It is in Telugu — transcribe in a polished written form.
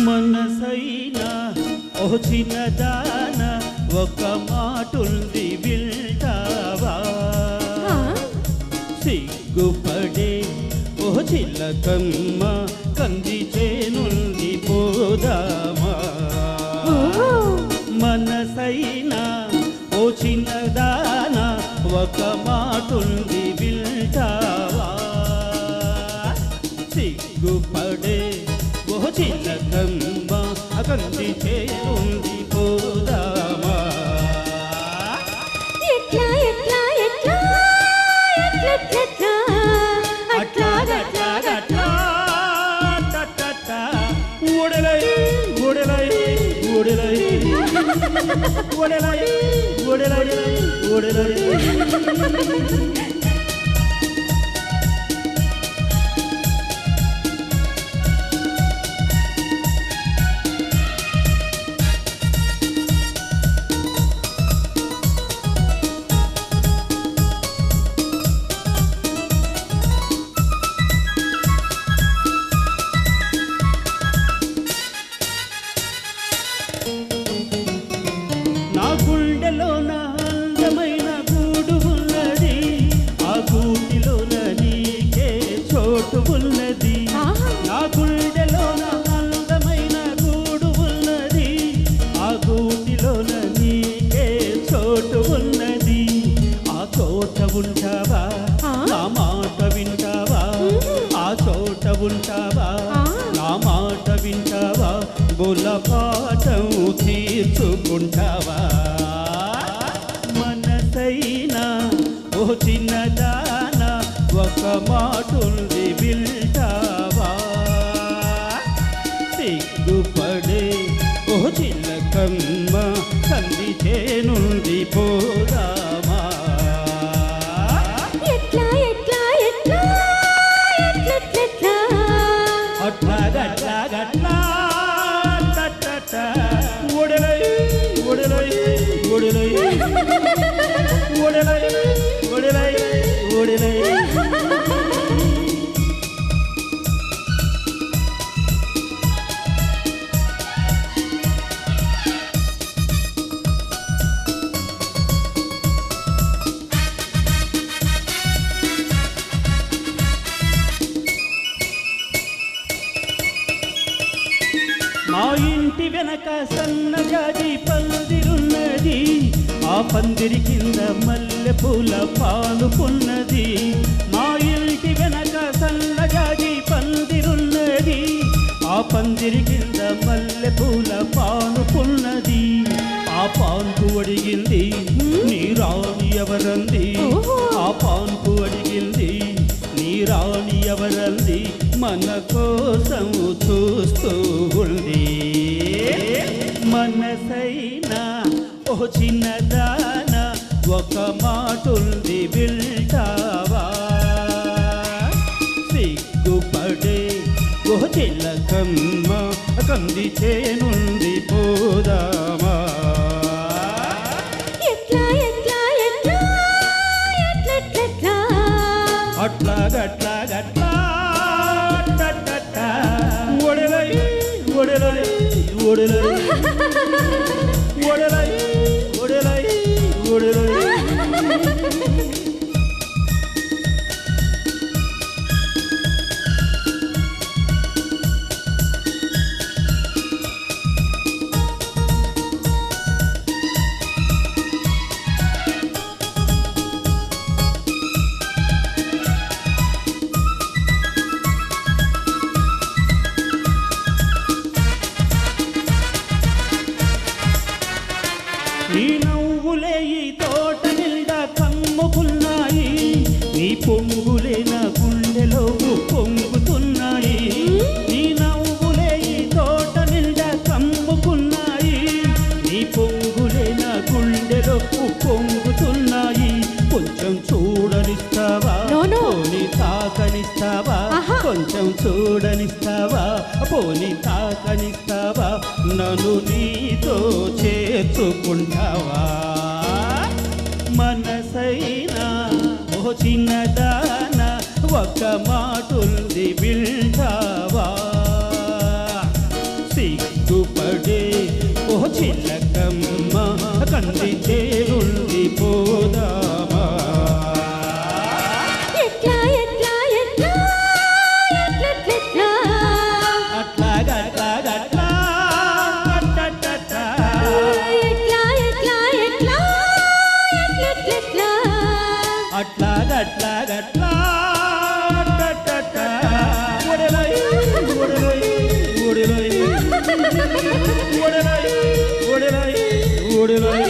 మనసైనా ఓ చిన్నదాన ఒక మాటుంది వింటావా సిగ్గుపడే ఓ చిలకమ్మ కంది చేనుంది పోదామా మనసైనా ఓ చిన్నదాన ఒక మాటుంది వింటావా సిగ్గుపడే ఓ చిలకమ్మ కంది చేనుంది పోదామా ఎట్లా ఎట్లా ఎట్లా ఎట్లా ఎట్లా అట్లా అట్లా ఓడలై ఓడలై ఓడలై ఓడలై ఓడలై ఓడలై నా గుండెలోన అందమైన గూడు ఉన్నది ఆ గూటిలోన నీకే చోటు ఉన్నది నా గుండెలోన అందమైన గూడు ఉన్నది ఆ గూటిలోన నీకే చోటు ఉన్నది ఆ చోట ఉంటావా నా మాట వింటావా ఆ చోట ఉంటావా నా మాట వింటావా బులపాఠం తీర్చుకుంటావా మనసైనా ఓ చిన్నదాన ఒక మాటుంది వింటావా సిగ్గుపడే ఓ చిలకమ్మ కంది చేనుంది పోదామా ఎట్లా ఎట్లా ఎట్లా ఎట్లా అట్లా గట్లా గట్లా ఓడలై ఓడలై ఓడలై ఓడలై ఓడలై ఓడలై మా ఇంటి వెనక సన్నజాజి పందిరున్నది ఆ పందిరి కింద మల్లె పూల పాలుకున్నది మా ఇంటి వెనక సన్నజాజి పందిరున్నది ఆ పందిరి కింద మల్లె పూల పాలుకున్నది ఆ పాన్పు అడిగింది నీ రాణి ఎవరంది ఆ పాన్పు అడిగింది నీ రాణి ఎవరంది మన కోసం చూస్తూ ఉంది మనసైనా ఓ చిన్నదాన ఒక మాటుంది వింటావా సిగ్గుపడే ఓ చిలకమ్మ కంది చేనుంది పోదామా ఎట్లా ఎట్లా ఎట్లా ఎట్లా అట్లా గట్లా గట్లా ఓడలై ఓడలై ఓడలై ఓడలై ఓడలై ఓడలై నీ నవ్వులే ఈ తోట నిండా కమ్ముకున్నాయి నీ పొంగులే నా గుండెలో పొంగుతున్నాయి నీ నవ్వులే ఈ తోట నిండా కమ్ముకున్నాయి నీ పొంగులే నా గుండెలో పొంగుతున్నాయి కొంచెం చూడనిస్తావా పోని తాకనిస్తావా కొంచెం చూడనిస్తావా పోని తాకనిస్తావా నన్ను నీతో చేర్చుకుంటావా మనసైనా ఓ చిన్నదాన ఒక మాటుంది వింటావా సిగ్గుపడే ఓ చిలకమ్మ కందితే ఉండిపోదామా ఎట్లా ఎట్లా ఎట్లా ఎట్లెట్లెట్లా అట్లాగట్లాగట్లా అట్టట్టట్లా. ఎట్లా ఎట్లా ఎట్లా ఎట్లెట్లెట్లా అట్లాగట్లాగట్లా అట్టట్టట్లా. ఒడెలై, ఒడెలై, ఒడెలై, ఒడెలై, ఒడెలై, ఒడెలై.